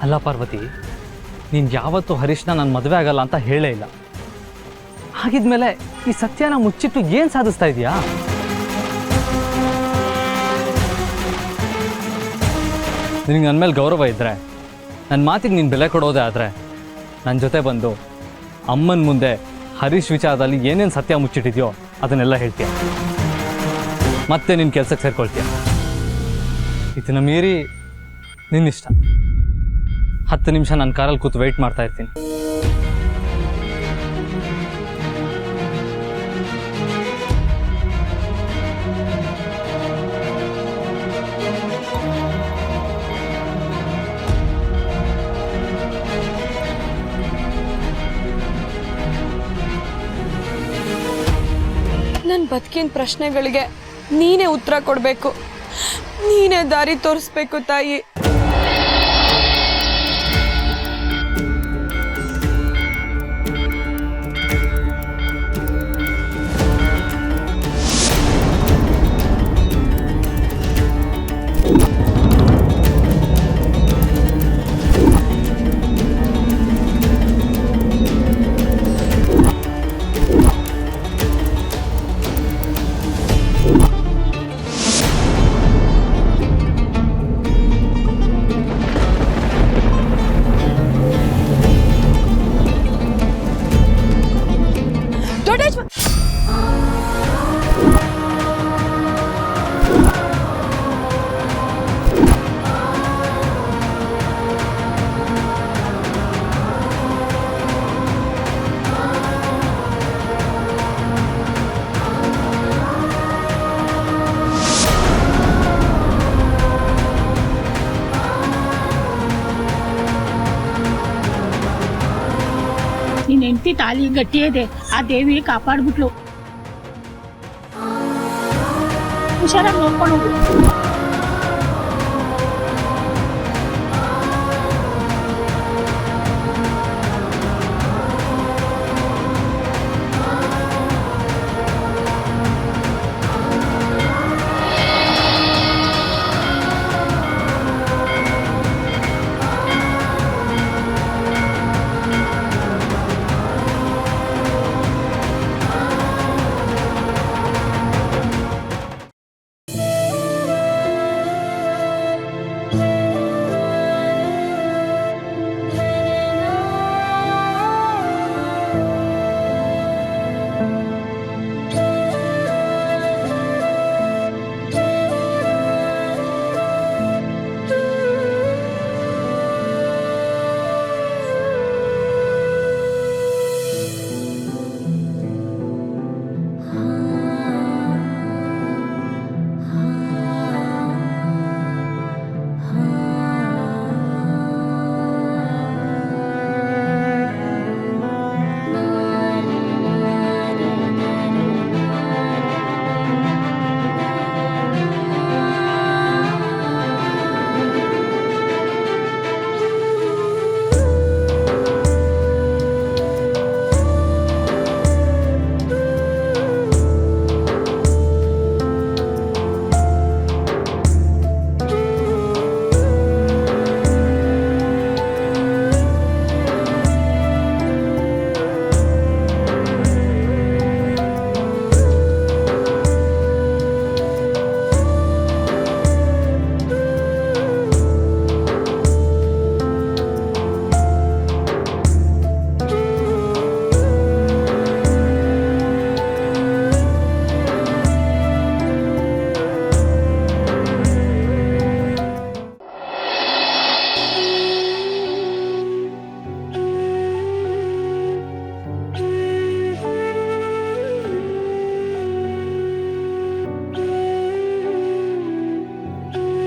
ಅಲ್ಲ ಪಾರ್ವತಿ, ನೀನು ಯಾವತ್ತೂ ಹರೀಶ್ನ ನಾನು ಮದುವೆ ಆಗಲ್ಲ ಅಂತ ಹೇಳೇ ಇಲ್ಲ. ಹಾಗಿದ್ಮೇಲೆ ಈ ಸತ್ಯನ ಮುಚ್ಚಿಟ್ಟು ಏನು ಸಾಧಿಸ್ತಾ ಇದೆಯಾ? ನಿನಗೆ ನನ್ನ ಮೇಲೆ ಗೌರವ ಇದ್ದರೆ, ನನ್ನ ಮಾತಿಗೆ ನೀನು ಬೆಲೆ ಕೊಡೋದೇ ಆದರೆ, ನನ್ನ ಜೊತೆ ಬಂದು ಅಮ್ಮನ ಮುಂದೆ ಹರೀಶ್ ವಿಚಾರದಲ್ಲಿ ಏನೇನು ಸತ್ಯ ಮುಚ್ಚಿಟ್ಟಿದೆಯೋ ಅದನ್ನೆಲ್ಲ ಹೇಳ್ತೀಯ. ಮತ್ತೆ ನಿನ್ನ ಕೆಲಸಕ್ಕೆ ಸೇರ್ಕೊಳ್ತೀಯ. ಇದನ್ನ ಮೀರಿ ನಿನ್ನಿಷ್ಟ. 10 ನಿಮಿಷ ನನ್ನ ಕಾರಲ್ಲಿ ಕೂತು ವೆಯ್ಟ್ ಮಾಡ್ತಾ ಇರ್ತೀನಿ. ನನ್ನ ಬದುಕಿನ ಪ್ರಶ್ನೆಗಳಿಗೆ ನೀನೇ ಉತ್ತರ ಕೊಡಬೇಕು, ನೀನೇ ದಾರಿ ತೋರಿಸ್ಬೇಕು ತಾಯಿ. ನಿನ್ನ ಹೆಂಡತಿ ತಾಲಿ ಗಟ್ಟಿ ಇದೆ, ಆ ದೇವಿ ಕಾಪಾಡ್ಬಿಟ್ಲು. ಹುಷಾರಾಗಿ ನೋಡ್ಕೊಂಡು ಹೋಗು.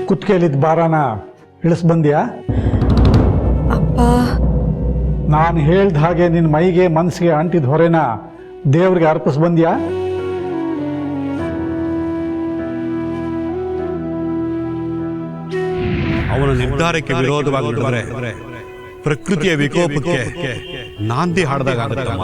ಕುತ್ತಿಗೆಲಿದ್ದ ಭಾರನ ಇಳಿಸ್ಬಂದ್ಯಾ? ಅಪ್ಪ, ನಾನು ಹೇಳ್ದ ಹಾಗೆ ನಿನ್ನ ಮೈಗೆ ಮನಸ್ಸಿಗೆ ಅಂಟಿದ ಹೊರೆನ ದೇವ್ರಿಗೆ ಅರ್ಪಿಸ್ಬಂದ್ಯಾ? ಅವನ ನಿರ್ಧಾರಕ್ಕೆ ವಿರೋಧವಾಗಿದ್ದರೆ ಪ್ರಕೃತಿಯ ವಿಕೋಪಕ್ಕೆ ನಾಂದಿ ಹಾಡ್ದಾಗತ್ತಮ್ಮ.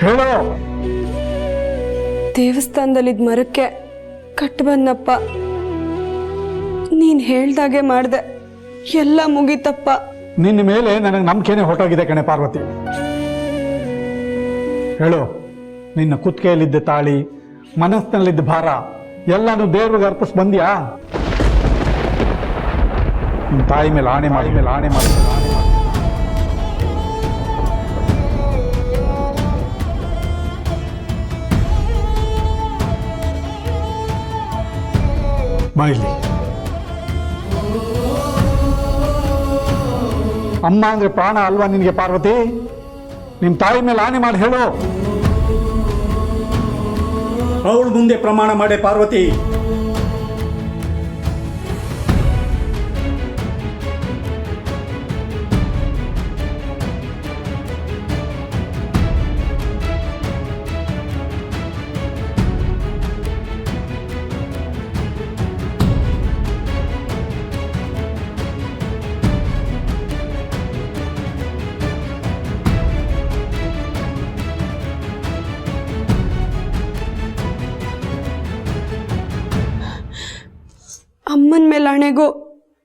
ಹೇಳೋ. ದೇವಸ್ಥಾನದಲ್ಲಿದ್ದ ಮರಕ್ಕೆ ಕಟ್ಟು ಬಂದಪ್ಪ. ನೀನು ಹೇಳ್ದಾಗೆ ಮಾಡಿದೆ, ಎಲ್ಲ ಮುಗೀತಪ್ಪ. ನಿನ್ನ ಮೇಲೆ ನನಗೆ ನಂಬಿಕೆನೇ ಹೊರಟೋಗಿದೆ ಕಣೆ ಪಾರ್ವತಿ. ಹೇಳು, ನಿನ್ನ ಕುತ್ತಿಗೆಯಲ್ಲಿದ್ದ ತಾಳಿ, ಮನಸ್ಸಿನಲ್ಲಿದ್ದ ಭಾರ ಎಲ್ಲಾನು ದೇವ್ರಿಗೆ ಅರ್ಪಿಸ್ ಬಂದ್ಯಾ? ನಿಮ್ಮ ತಾಯಿ ಮೇಲೆ ಆಣೆ ಮಾಡಿ ಬಾಯಿಲಿ. ಅಮ್ಮ ಅಂದ್ರೆ ಪ್ರಾಣ ಅಲ್ವಾ ನಿನಗೆ ಪಾರ್ವತಿ? ನಿಮ್ಮ ತಾಯಿ ಮೇಲೆ ಆಣೆ ಮಾಡಿ ಹೇಳು. ಅವಳು ಮುಂದೆ ಪ್ರಮಾಣ ಮಾಡೆ ಪಾರ್ವತಿ. ಅಮ್ಮನ ಮೇಲೆ ಆಣೆಗೂ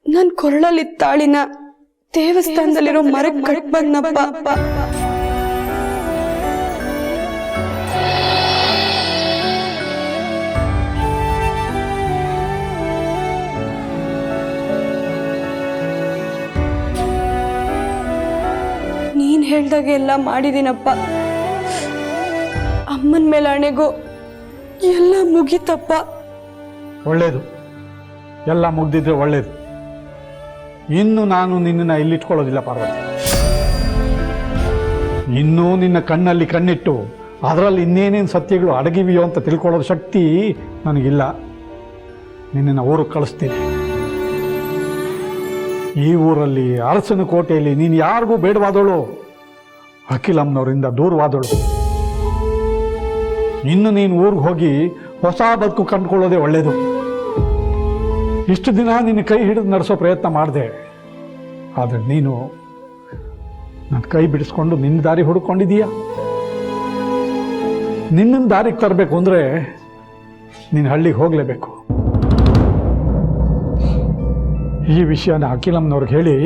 ನನ್ನ ಕೊರಳಲ್ಲಿ ತಾಳಿನ ದೇವಸ್ಥಾನದಲ್ಲಿರೋ ಮರಕ್ಕೆ ಕಟ್ ಬಂದಪ್ಪ. ನೀನ್ ಹೇಳ್ದಾಗೆ ಎಲ್ಲ ಮಾಡಿದೀನಪ್ಪ. ಅಮ್ಮನ ಮೇಲೆ ಆಣೆಗೂ ಎಲ್ಲ ಮುಗೀತಪ್ಪ. ಒಳ್ಳೇದು, ಎಲ್ಲ ಮುಗ್ದಿದ್ರೆ ಒಳ್ಳೇದು. ಇನ್ನು ನಾನು ನಿನ್ನನ್ನು ಇಲ್ಲಿಟ್ಕೊಳ್ಳೋದಿಲ್ಲ ಪಾರ್ವತಿ. ಇನ್ನೂ ನಿನ್ನ ಕಣ್ಣಲ್ಲಿ ಕಣ್ಣಿಟ್ಟು ಅದರಲ್ಲಿ ಇನ್ನೇನೇನು ಸತ್ಯಗಳು ಅಡಗಿವೆಯೋ ಅಂತ ತಿಳ್ಕೊಳ್ಳೋದು ಶಕ್ತಿ ನನಗಿಲ್ಲ. ನಿನ್ನನ್ನು ಊರಿಗೆ ಕಳಿಸ್ತೀನಿ. ಈ ಊರಲ್ಲಿ ಅರಸನ ಕೋಟೆಯಲ್ಲಿ ನೀನು ಯಾರಿಗೂ ಬೇಡವಾದವಳು, ಅಖಿಲಮ್ಮನವರಿಂದ ದೂರವಾದವಳು. ಇನ್ನು ನೀನು ಊರಿಗೆ ಹೋಗಿ ಹೊಸ ಬದುಕು ಕಂಡುಕೊಳ್ಳೋದೇ ಒಳ್ಳೆಯದು. ಇಷ್ಟು ದಿನ ನಿನ್ನ ಕೈ ಹಿಡಿದು ನಡೆಸೋ ಪ್ರಯತ್ನ ಮಾಡಿದೆ, ಆದರೆ ನೀನು ನನ್ನ ಕೈ ಬಿಡಿಸ್ಕೊಂಡು ನಿನ್ನ ದಾರಿ ಹುಡುಕೊಂಡಿದೀಯ. ನಿನ್ನನ್ನು ದಾರಿಗೆ ತರಬೇಕು ಅಂದರೆ ನೀನು ಹಳ್ಳಿಗೆ ಹೋಗಲೇಬೇಕು. ಈ ವಿಷಯನ ಅಖಿಲಮ್ಮನವ್ರಿಗೆ ಹೇಳಿ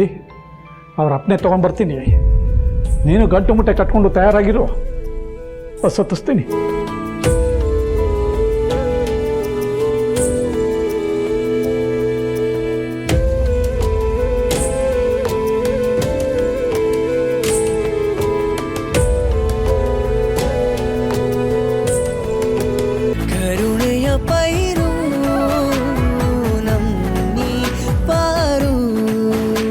ಅವ್ರ ಅಪ್ಪನೆ ತೊಗೊಂಡ್ಬರ್ತೀನಿ. ನೀನು ಗಂಟು ಮುಟ್ಟೆ ಕಟ್ಕೊಂಡು ತಯಾರಾಗಿರು, ಬಸ್ ಹತ್ತಿಸ್ತೀನಿ.